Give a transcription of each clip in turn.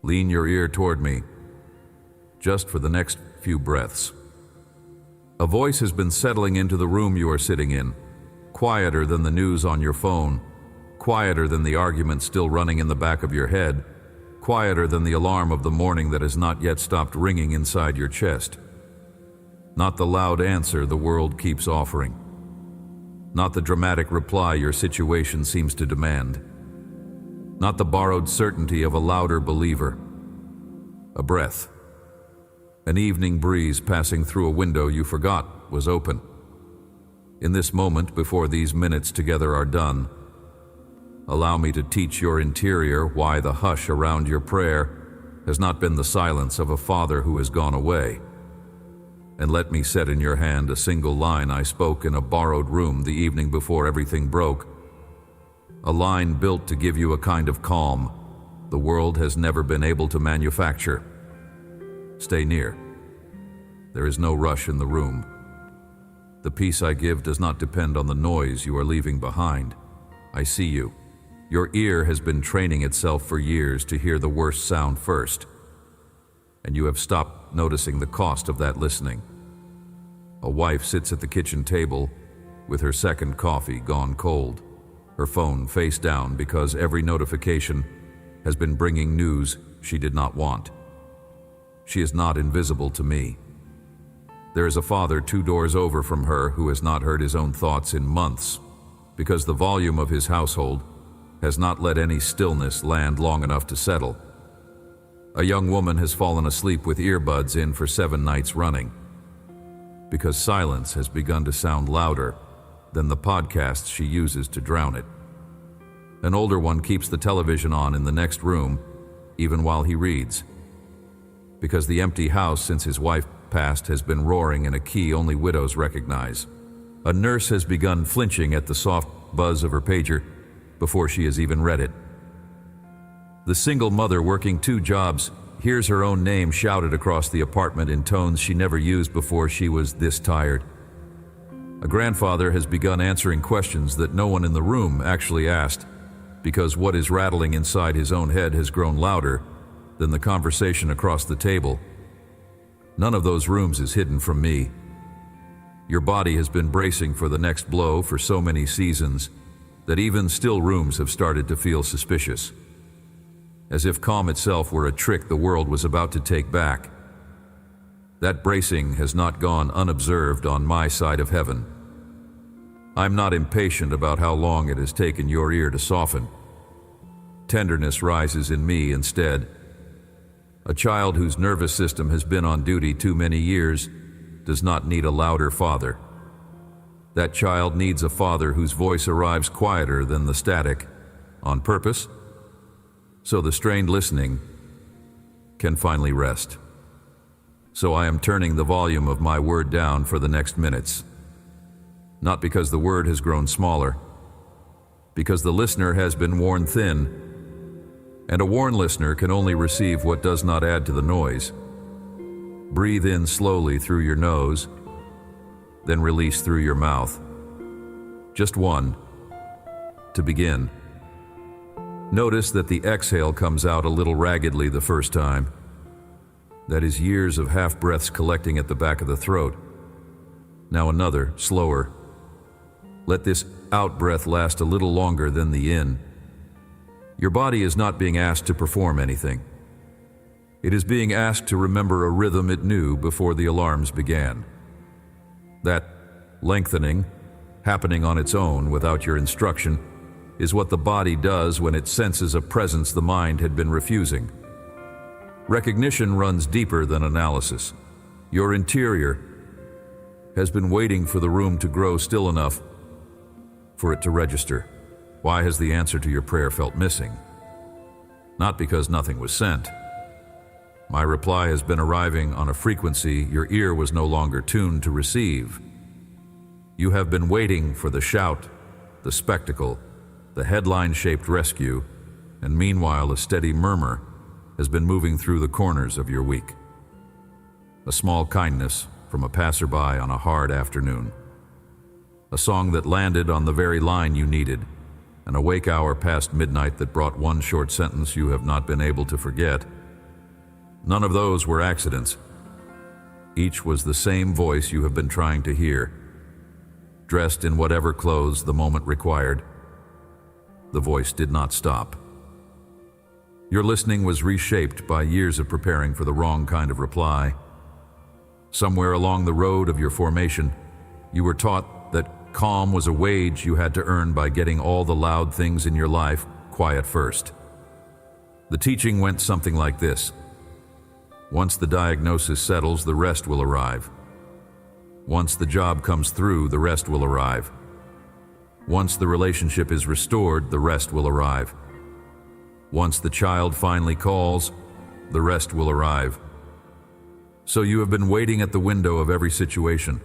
Lean your ear toward me, just for the next few breaths. A voice has been settling into the room you are sitting in, quieter than the news on your phone, quieter than the argument still running in the back of your head, quieter than the alarm of the morning that has not yet stopped ringing inside your chest. Not the loud answer the world keeps offering. Not the dramatic reply your situation seems to demand. Not the borrowed certainty of a louder believer. A breath. An evening breeze passing through a window you forgot was open. In this moment, before these minutes together are done, allow me to teach your interior why the hush around your prayer has not been the silence of a father who has gone away. And let me set in your hand a single line I spoke in a borrowed room the evening before everything broke. A line built to give you a kind of calm the world has never been able to manufacture. Stay near. There is no rush in the room. The peace I give does not depend on the noise you are leaving behind. I see you. Your ear has been training itself for years to hear the worst sound first, and you have stopped noticing the cost of that listening. A wife sits at the kitchen table with her second coffee gone cold, her phone face down because every notification has been bringing news she did not want. She is not invisible to me. There is a father 2 doors over from her who has not heard his own thoughts in months because the volume of his household has not let any stillness land long enough to settle. A young woman has fallen asleep with earbuds in for 7 nights running because silence has begun to sound louder than the podcasts she uses to drown it. An older one keeps the television on in the next room even while he reads because the empty house since his wife passed has been roaring in a key only widows recognize. A nurse has begun flinching at the soft buzz of her pager before she has even read it. The single mother working 2 jobs hears her own name shouted across the apartment in tones she never used before she was this tired. A grandfather has begun answering questions that no one in the room actually asked because what is rattling inside his own head has grown louder than the conversation across the table. None of those rooms is hidden from me. Your body has been bracing for the next blow for so many seasons that even still rooms have started to feel suspicious, as if calm itself were a trick the world was about to take back. That bracing has not gone unobserved on my side of heaven. I'm not impatient about how long it has taken your ear to soften. Tenderness rises in me instead. A child whose nervous system has been on duty too many years does not need a louder father. That child needs a father whose voice arrives quieter than the static, on purpose, so the strained listening can finally rest. So I am turning the volume of my word down for the next minutes. Not because the word has grown smaller, because the listener has been worn thin, and a worn listener can only receive what does not add to the noise. Breathe in slowly through your nose, then release through your mouth. Just one, to begin. Notice that the exhale comes out a little raggedly the first time. That is years of half-breaths collecting at the back of the throat. Now another, slower. Let this out-breath last a little longer than the in. Your body is not being asked to perform anything. It is being asked to remember a rhythm it knew before the alarms began. That lengthening, happening on its own without your instruction, is what the body does when it senses a presence the mind had been refusing. Recognition runs deeper than analysis. Your interior has been waiting for the room to grow still enough for it to register. Why has the answer to your prayer felt missing? Not because nothing was sent. My reply has been arriving on a frequency your ear was no longer tuned to receive. You have been waiting for the shout, the spectacle, the headline-shaped rescue, and meanwhile a steady murmur has been moving through the corners of your week. A small kindness from a passerby on a hard afternoon. A song that landed on the very line you needed. An awake hour past midnight that brought one short sentence you have not been able to forget. None of those were accidents. Each was the same voice you have been trying to hear, dressed in whatever clothes the moment required. The voice did not stop. Your listening was reshaped by years of preparing for the wrong kind of reply. Somewhere along the road of your formation, you were taught that calm was a wage you had to earn by getting all the loud things in your life quiet first. The teaching went something like this: once the diagnosis settles, the rest will arrive. Once the job comes through, the rest will arrive. Once the relationship is restored, the rest will arrive. Once the child finally calls, the rest will arrive. So you have been waiting at the window of every situation,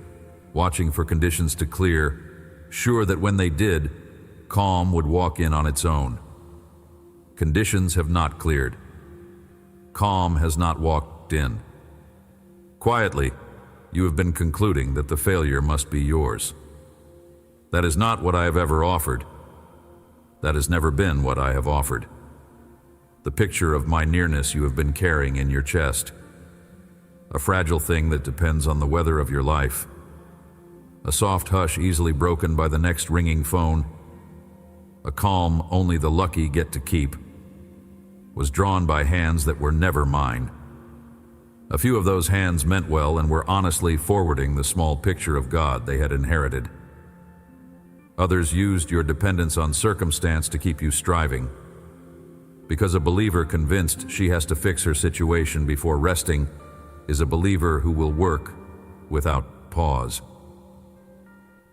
watching for conditions to clear, sure that when they did, calm would walk in on its own. Conditions have not cleared. Calm has not walked in. Quietly, you have been concluding that the failure must be yours. That is not what I have ever offered. That has never been what I have offered. The picture of my nearness you have been carrying in your chest. A fragile thing that depends on the weather of your life. A soft hush easily broken by the next ringing phone. A calm only the lucky get to keep. Was drawn by hands that were never mine. A few of those hands meant well and were honestly forwarding the small picture of God they had inherited. Others used your dependence on circumstance to keep you striving. Because a believer convinced she has to fix her situation before resting is a believer who will work without pause.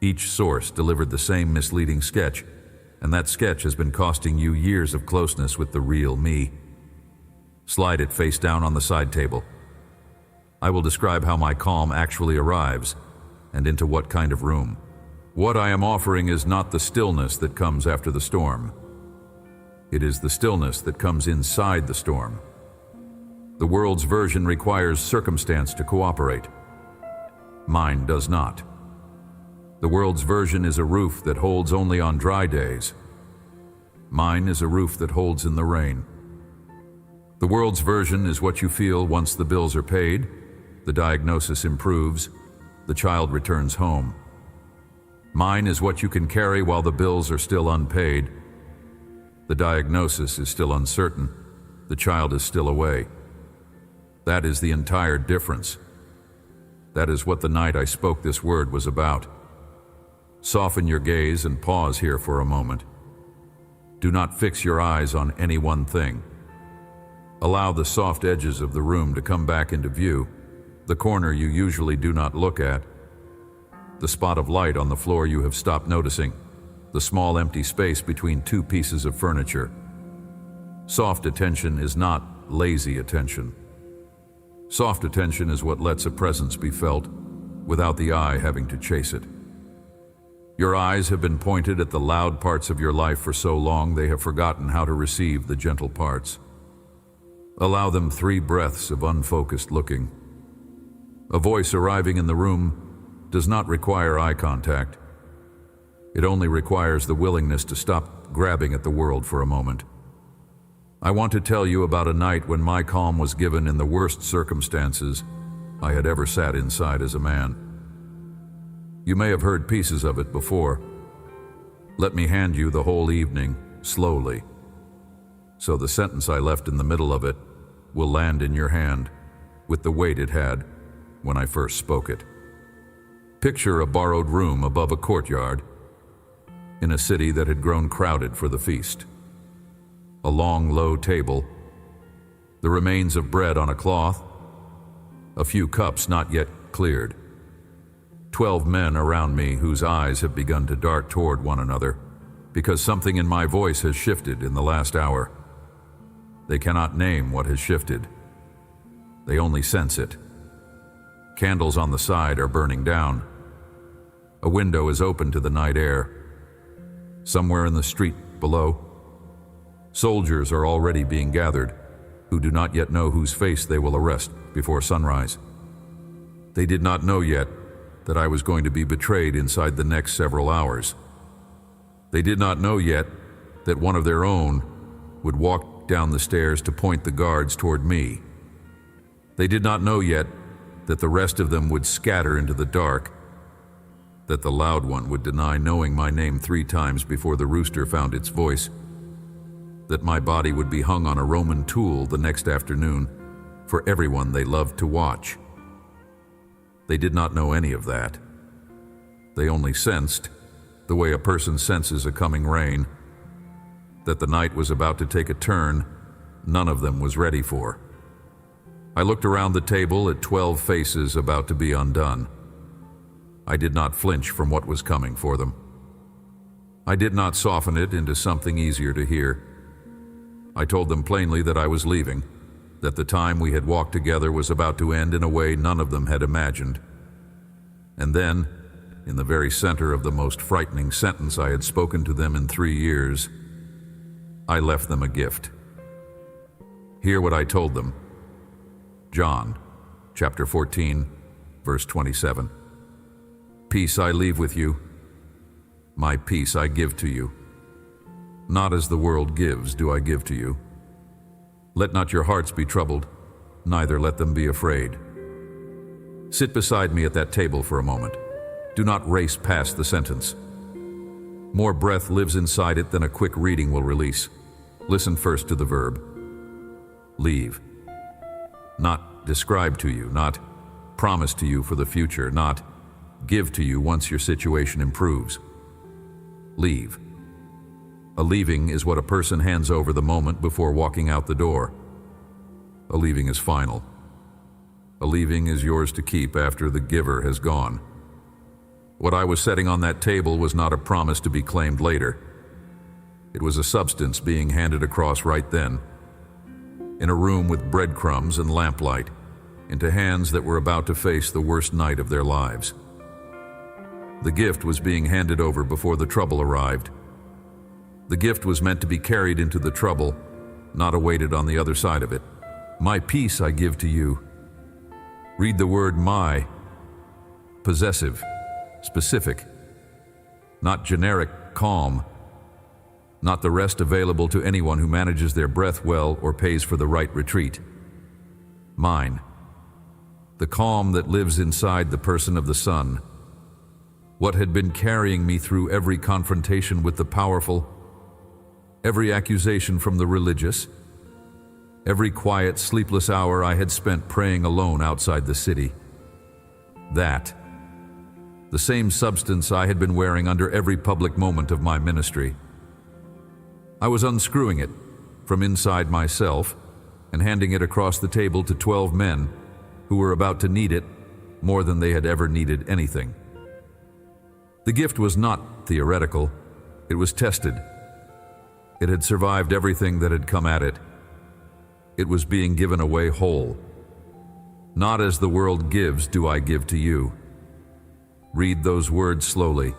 Each source delivered the same misleading sketch, and that sketch has been costing you years of closeness with the real me. Slide it face down on the side table. I will describe how my calm actually arrives and into what kind of room. What I am offering is not the stillness that comes after the storm. It is the stillness that comes inside the storm. The world's version requires circumstance to cooperate. Mine does not. The world's version is a roof that holds only on dry days. Mine is a roof that holds in the rain. The world's version is what you feel once the bills are paid, the diagnosis improves, the child returns home. Mine is what you can carry while the bills are still unpaid. The diagnosis is still uncertain, the child is still away. That is the entire difference. That is what the night I spoke this word was about. Soften your gaze and pause here for a moment. Do not fix your eyes on any one thing. Allow the soft edges of the room to come back into view, the corner you usually do not look at, the spot of light on the floor you have stopped noticing, the small empty space between two pieces of furniture. Soft attention is not lazy attention. Soft attention is what lets a presence be felt without the eye having to chase it. Your eyes have been pointed at the loud parts of your life for so long they have forgotten how to receive the gentle parts. Allow them 3 breaths of unfocused looking. A voice arriving in the room does not require eye contact. It only requires the willingness to stop grabbing at the world for a moment. I want to tell you about a night when my calm was given in the worst circumstances I had ever sat inside as a man. You may have heard pieces of it before. Let me hand you the whole evening, slowly. So the sentence I left in the middle of it will land in your hand with the weight it had when I first spoke it. Picture a borrowed room above a courtyard in a city that had grown crowded for the feast. A long, low table, the remains of bread on a cloth, a few cups not yet cleared. 12 men around me whose eyes have begun to dart toward one another because something in my voice has shifted in the last hour. They cannot name what has shifted. They only sense it. Candles on the side are burning down. A window is open to the night air. Somewhere in the street below, soldiers are already being gathered who do not yet know whose face they will arrest before sunrise. They did not know yet that I was going to be betrayed inside the next several hours. They did not know yet that one of their own would walk down the stairs to point the guards toward me. They did not know yet that the rest of them would scatter into the dark, that the loud one would deny knowing my name 3 times before the rooster found its voice, that my body would be hung on a Roman tool the next afternoon for everyone they loved to watch. They did not know any of that. They only sensed, the way a person senses a coming rain, that the night was about to take a turn none of them was ready for. I looked around the table at 12 faces about to be undone. I did not flinch from what was coming for them. I did not soften it into something easier to hear. I told them plainly that I was leaving, that the time we had walked together was about to end in a way none of them had imagined. And then, in the very center of the most frightening sentence I had spoken to them in 3 years, I left them a gift. Hear what I told them. John, chapter 14, verse 27. Peace I leave with you. My peace I give to you. Not as the world gives do I give to you. Let not your hearts be troubled, neither let them be afraid. Sit beside me at that table for a moment. Do not race past the sentence. More breath lives inside it than a quick reading will release. Listen first to the verb. Leave. Not describe to you, not promise to you for the future, not give to you once your situation improves. Leave. A leaving is what a person hands over the moment before walking out the door. A leaving is final. A leaving is yours to keep after the giver has gone. What I was setting on that table was not a promise to be claimed later. It was a substance being handed across right then, in a room with breadcrumbs and lamplight, into hands that were about to face the worst night of their lives. The gift was being handed over before the trouble arrived. The gift was meant to be carried into the trouble, not awaited on the other side of it. My peace I give to you. Read the word my. Possessive, specific, not generic calm, not the rest available to anyone who manages their breath well or pays for the right retreat. Mine. The calm that lives inside the person of the Son. What had been carrying me through every confrontation with the powerful, every accusation from the religious, every quiet, sleepless hour I had spent praying alone outside the city. That, the same substance I had been wearing under every public moment of my ministry. I was unscrewing it from inside myself and handing it across the table to 12 men who were about to need it more than they had ever needed anything. The gift was not theoretical, it was tested. It had survived everything that had come at it. It was being given away whole. Not as the world gives do I give to you. Read those words slowly.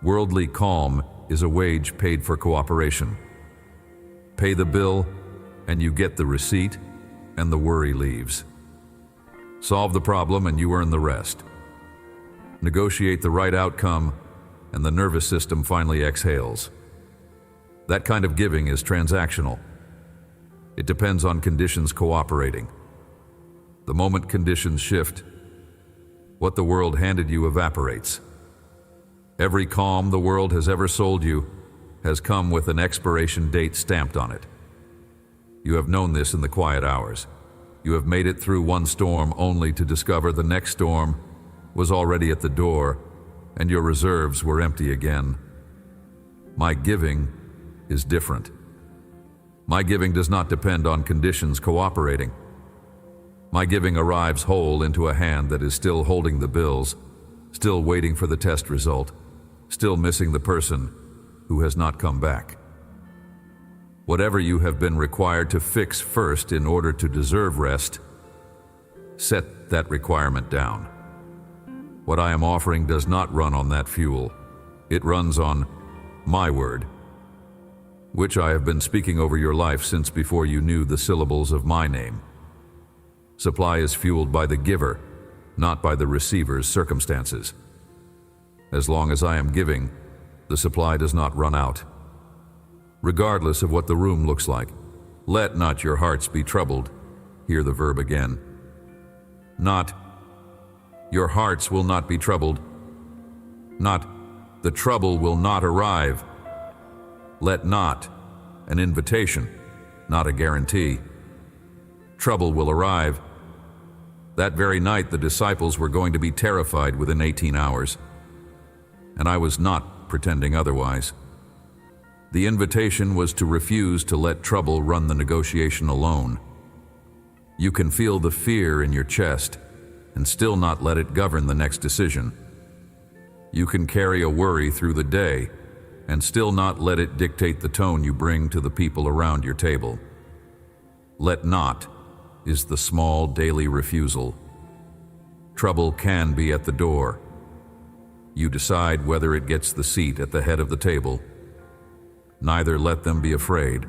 Worldly calm is a wage paid for cooperation. Pay the bill, and you get the receipt, and the worry leaves. Solve the problem, and you earn the rest. Negotiate the right outcome, and the nervous system finally exhales. That kind of giving is transactional. It depends on conditions cooperating. The moment conditions shift, what the world handed you evaporates. Every calm the world has ever sold you has come with an expiration date stamped on it. You have known this in the quiet hours. You have made it through one storm only to discover the next storm was already at the door and your reserves were empty again. My giving is different. My giving does not depend on conditions cooperating. My giving arrives whole into a hand that is still holding the bills, still waiting for the test result, still missing the person who has not come back. Whatever you have been required to fix first in order to deserve rest, set that requirement down. What I am offering does not run on that fuel. It runs on my word, which I have been speaking over your life since before you knew the syllables of my name. Supply is fueled by the giver, not by the receiver's circumstances. As long as I am giving, the supply does not run out. Regardless of what the room looks like, let not your hearts be troubled, Hear the verb again. Not, your hearts will not be troubled. Not, the trouble will not arrive. Let not, an invitation, not a guarantee. Trouble will arrive. That very night, the disciples were going to be terrified within 18 hours. And I was not pretending otherwise. The invitation was to refuse to let trouble run the negotiation alone. You can feel the fear in your chest and still not let it govern the next decision. You can carry a worry through the day and still not let it dictate the tone you bring to the people around your table. Let not is the small daily refusal. Trouble can be at the door. You decide whether it gets the seat at the head of the table. Neither let them be afraid.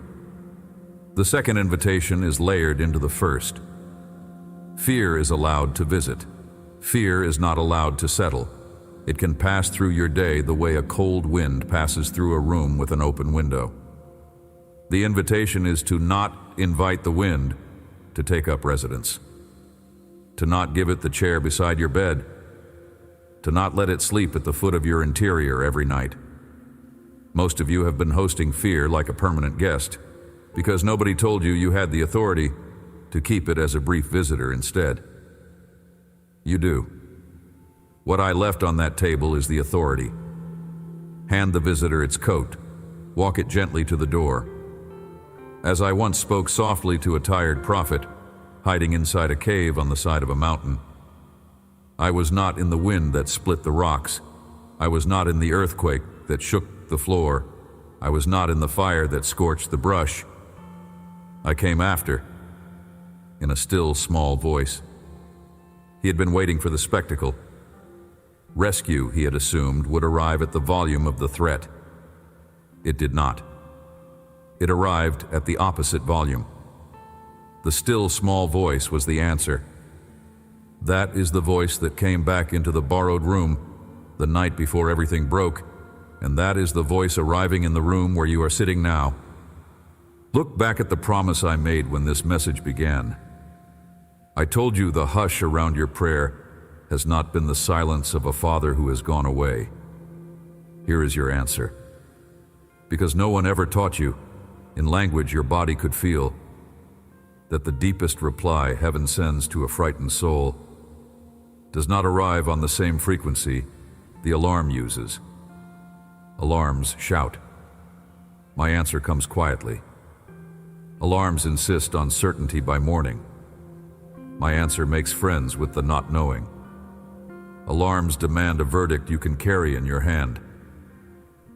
The second invitation is layered into the first. Fear is allowed to visit. Fear is not allowed to settle. It can pass through your day the way a cold wind passes through a room with an open window. The invitation is to not invite the wind to take up residence, to not give it the chair beside your bed, to not let it sleep at the foot of your interior every night. Most of you have been hosting fear like a permanent guest because nobody told you you had the authority to keep it as a brief visitor instead. You do. What I left on that table is the authority. Hand the visitor its coat. Walk it gently to the door. As I once spoke softly to a tired prophet, hiding inside a cave on the side of a mountain, I was not in the wind that split the rocks. I was not in the earthquake that shook the floor. I was not in the fire that scorched the brush. I came after, in a still, small voice. He had been waiting for the spectacle. Rescue, he had assumed, would arrive at the volume of the threat. It did not. It arrived at the opposite volume. The still, small voice was the answer. That is the voice that came back into the borrowed room the night before everything broke, and that is the voice arriving in the room where you are sitting now. Look back at the promise I made when this message began. I told you the hush around your prayer has not been the silence of a father who has gone away. Here is your answer. Because no one ever taught you, in language your body could feel, that the deepest reply heaven sends to a frightened soul does not arrive on the same frequency the alarm uses. Alarms shout. My answer comes quietly. Alarms insist on certainty by morning. My answer makes friends with the not knowing. Alarms demand a verdict you can carry in your hand.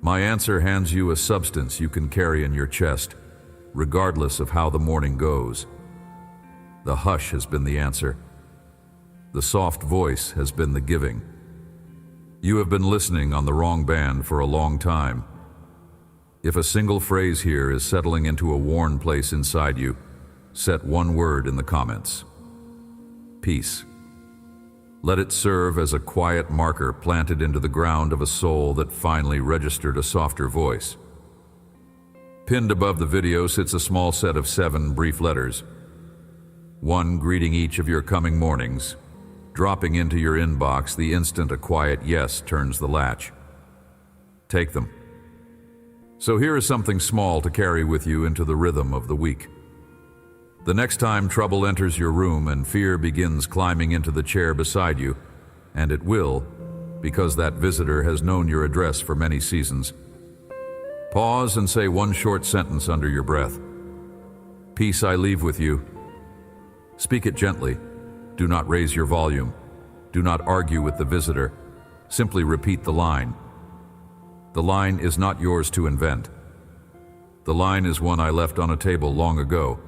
My answer hands you a substance you can carry in your chest, regardless of how the morning goes. The hush has been the answer. The soft voice has been the giving. You have been listening on the wrong band for a long time. If a single phrase here is settling into a worn place inside you, set one word in the comments. Peace. Let it serve as a quiet marker planted into the ground of a soul that finally registered a softer voice. Pinned above the video sits a small set of 7 brief letters. One greeting each of your coming mornings, dropping into your inbox the instant a quiet yes turns the latch. Take them. So here is something small to carry with you into the rhythm of the week. The next time trouble enters your room and fear begins climbing into the chair beside you, and it will, because that visitor has known your address for many seasons, pause and say one short sentence under your breath. Peace I leave with you. Speak it gently. Do not raise your volume. Do not argue with the visitor. Simply repeat the line. The line is not yours to invent. The line is one I left on a table long ago,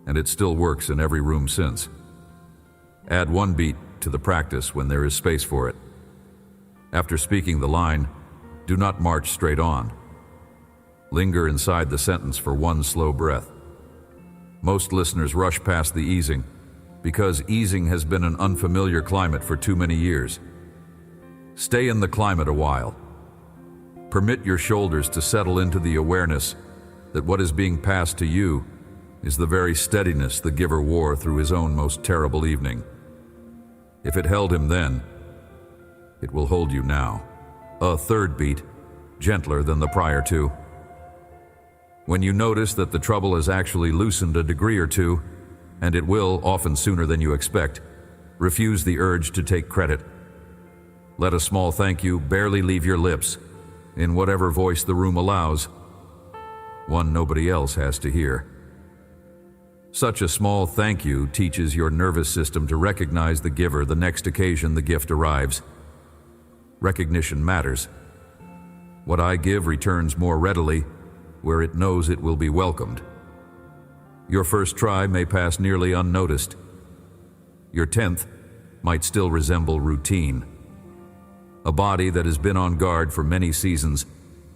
and it still works in every room since. Add one beat to the practice when there is space for it. After speaking the line, do not march straight on. Linger inside the sentence for one slow breath. Most listeners rush past the easing because easing has been an unfamiliar climate for too many years. Stay in the climate a while. Permit your shoulders to settle into the awareness that what is being passed to you is the very steadiness the giver wore through his own most terrible evening. If it held him then, it will hold you now. A third beat, gentler than the prior two. When you notice that the trouble has actually loosened a degree or two, and it will often sooner than you expect, refuse the urge to take credit. Let a small thank you barely leave your lips, in whatever voice the room allows, one nobody else has to hear. Such a small thank you teaches your nervous system to recognize the giver the next occasion the gift arrives. Recognition matters. What I give returns more readily where it knows it will be welcomed. Your first try may pass nearly unnoticed. Your 10th might still resemble routine. A body that has been on guard for many seasons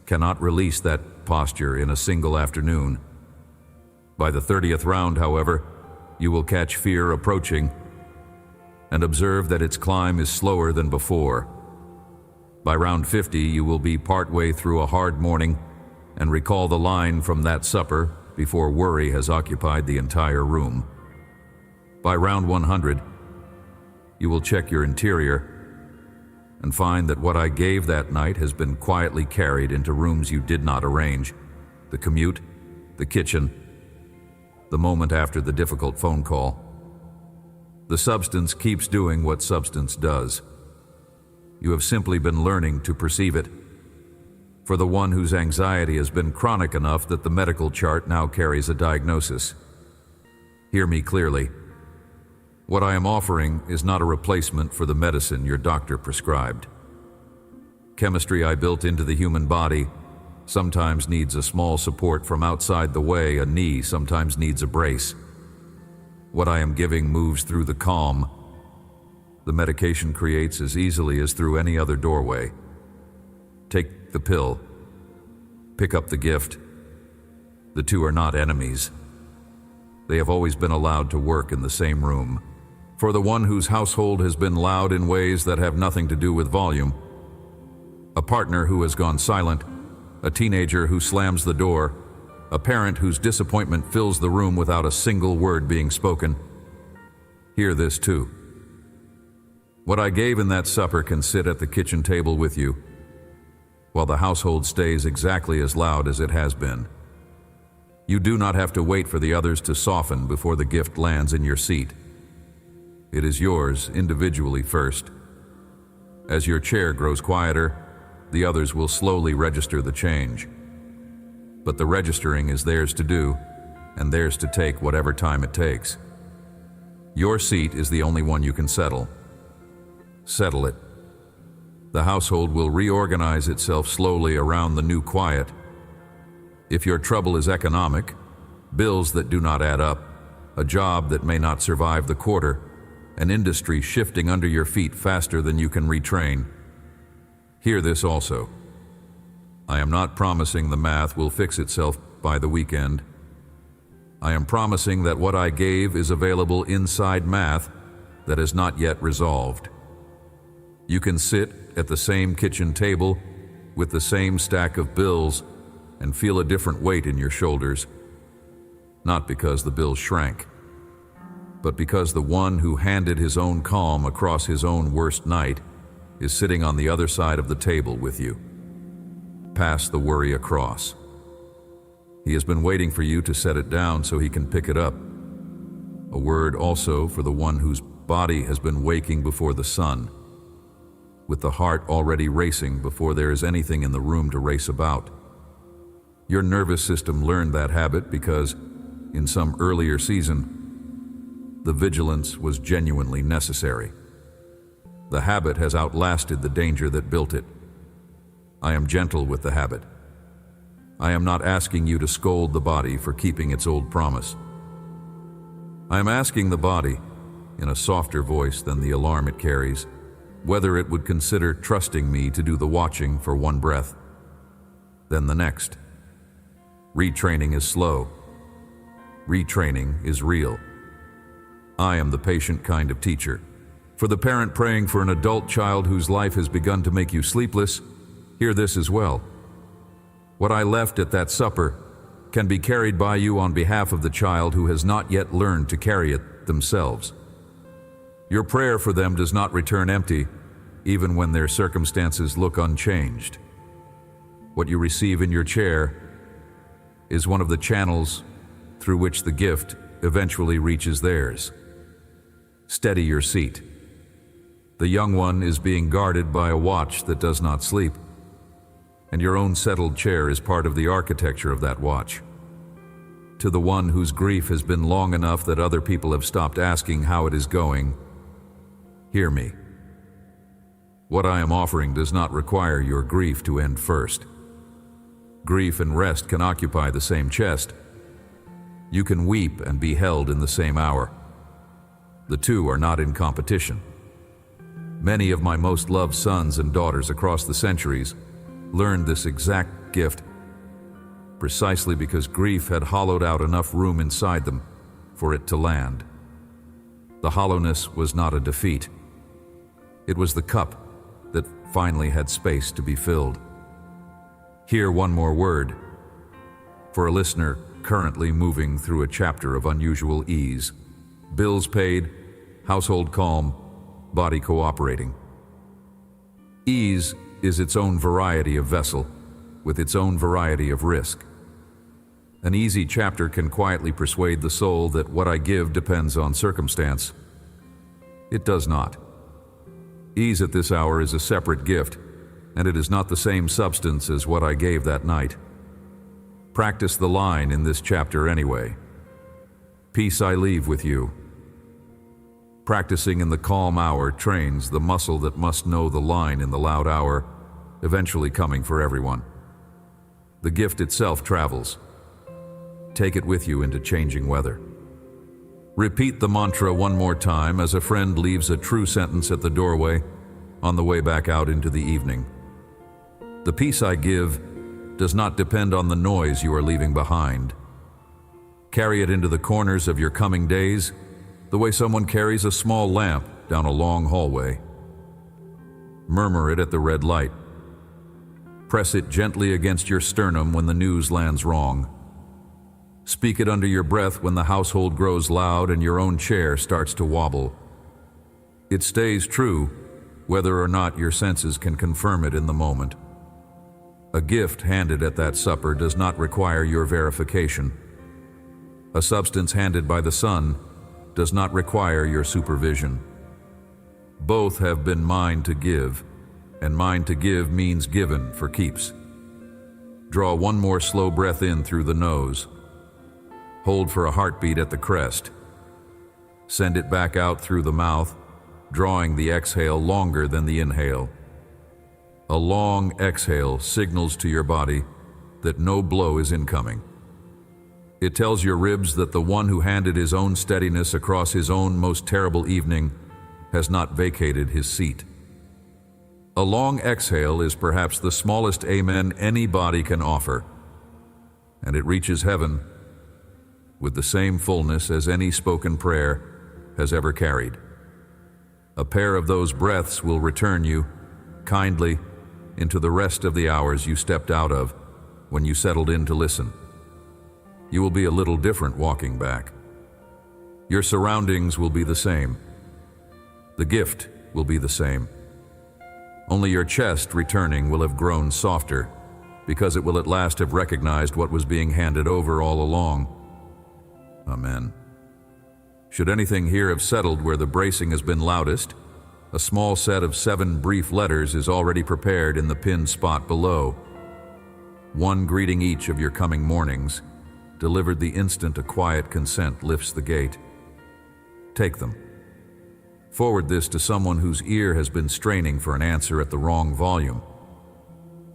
cannot release that posture in a single afternoon. By the 30th round, however, you will catch fear approaching and observe that its climb is slower than before. By round 50, you will be partway through a hard morning and recall the line from that supper before worry has occupied the entire room. By round 100, you will check your interior and find that what I gave that night has been quietly carried into rooms you did not arrange: the commute, the kitchen, the moment after the difficult phone call. The substance keeps doing what substance does. You have simply been learning to perceive it. For the one whose anxiety has been chronic enough that the medical chart now carries a diagnosis. Hear me clearly. What I am offering is not a replacement for the medicine your doctor prescribed. Chemistry I built into the human body sometimes needs a small support from outside the way. A knee sometimes needs a brace. What I am giving moves through the calm the medication creates as easily as through any other doorway. Take the pill. Pick up the gift. The two are not enemies. They have always been allowed to work in the same room. For the one whose household has been loud in ways that have nothing to do with volume, a partner who has gone silent, a teenager who slams the door, a parent whose disappointment fills the room without a single word being spoken, hear this too. What I gave in that supper can sit at the kitchen table with you, while the household stays exactly as loud as it has been. You do not have to wait for the others to soften before the gift lands in your seat. It is yours individually first. As your chair grows quieter, the others will slowly register the change. But the registering is theirs to do, and theirs to take whatever time it takes. Your seat is the only one you can settle. Settle it. The household will reorganize itself slowly around the new quiet. If your trouble is economic, bills that do not add up, a job that may not survive the quarter, an industry shifting under your feet faster than you can retrain, hear this also. I am not promising the math will fix itself by the weekend. I am promising that what I gave is available inside math that is not yet resolved. You can sit at the same kitchen table with the same stack of bills and feel a different weight in your shoulders, not because the bills shrank, but because the one who handed his own calm across his own worst night is sitting on the other side of the table with you. Pass the worry across. He has been waiting for you to set it down so he can pick it up. A word also for the one whose body has been waking before the sun, with the heart already racing before there is anything in the room to race about. Your nervous system learned that habit because, in some earlier season, the vigilance was genuinely necessary. The habit has outlasted the danger that built it. I am gentle with the habit. I am not asking you to scold the body for keeping its old promise. I am asking the body, in a softer voice than the alarm it carries, whether it would consider trusting me to do the watching for one breath, then the next. Retraining is slow. Retraining is real. I am the patient kind of teacher. For the parent praying for an adult child whose life has begun to make you sleepless, hear this as well. What I left at that supper can be carried by you on behalf of the child who has not yet learned to carry it themselves. Your prayer for them does not return empty, even when their circumstances look unchanged. What you receive in your chair is one of the channels through which the gift eventually reaches theirs. Steady your seat. The young one is being guarded by a watch that does not sleep, and your own settled chair is part of the architecture of that watch. To the one whose grief has been long enough that other people have stopped asking how it is going, hear me. What I am offering does not require your grief to end first. Grief and rest can occupy the same chest. You can weep and be held in the same hour. The two are not in competition. Many of my most loved sons and daughters across the centuries learned this exact gift precisely because grief had hollowed out enough room inside them for it to land. The hollowness was not a defeat. It was the cup that finally had space to be filled. Hear one more word for a listener currently moving through a chapter of unusual ease. Bills paid, household calm, body cooperating. Ease is its own variety of vessel, with its own variety of risk. An easy chapter can quietly persuade the soul that what I give depends on circumstance. It does not. Ease at this hour is a separate gift, and it is not the same substance as what I gave that night. Practice the line in this chapter anyway. Peace I leave with you. Practicing in the calm hour trains the muscle that must know the line in the loud hour, eventually coming for everyone. The gift itself travels. Take it with you into changing weather. Repeat the mantra one more time as a friend leaves a true sentence at the doorway on the way back out into the evening. The peace I give does not depend on the noise you are leaving behind. Carry it into the corners of your coming days the way someone carries a small lamp down a long hallway. Murmur it at the red light. Press it gently against your sternum when the news lands wrong. Speak it under your breath when the household grows loud and your own chair starts to wobble. It stays true whether or not your senses can confirm it in the moment. A gift handed at that supper does not require your verification. A substance handed by the sun does not require your supervision. Both have been mine to give, and mine to give means given for keeps. Draw one more slow breath in through the nose. Hold for a heartbeat at the crest. Send it back out through the mouth, drawing the exhale longer than the inhale. A long exhale signals to your body that no blow is incoming. It tells your ribs that the one who handed his own steadiness across his own most terrible evening has not vacated his seat. A long exhale is perhaps the smallest amen any body can offer, and it reaches heaven with the same fullness as any spoken prayer has ever carried. A pair of those breaths will return you, kindly, into the rest of the hours you stepped out of when you settled in to listen. You will be a little different walking back. Your surroundings will be the same. The gift will be the same. Only your chest, returning, will have grown softer, because it will at last have recognized what was being handed over all along. Amen. Should anything here have settled where the bracing has been loudest, a small set of 7 brief letters is already prepared in the pinned spot below. One greeting each of your coming mornings, delivered the instant a quiet consent lifts the gate. Take them. Forward this to someone whose ear has been straining for an answer at the wrong volume.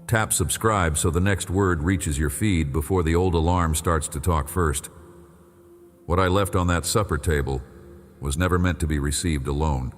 Tap subscribe so the next word reaches your feed before the old alarm starts to talk first. What I left on that supper table was never meant to be received alone.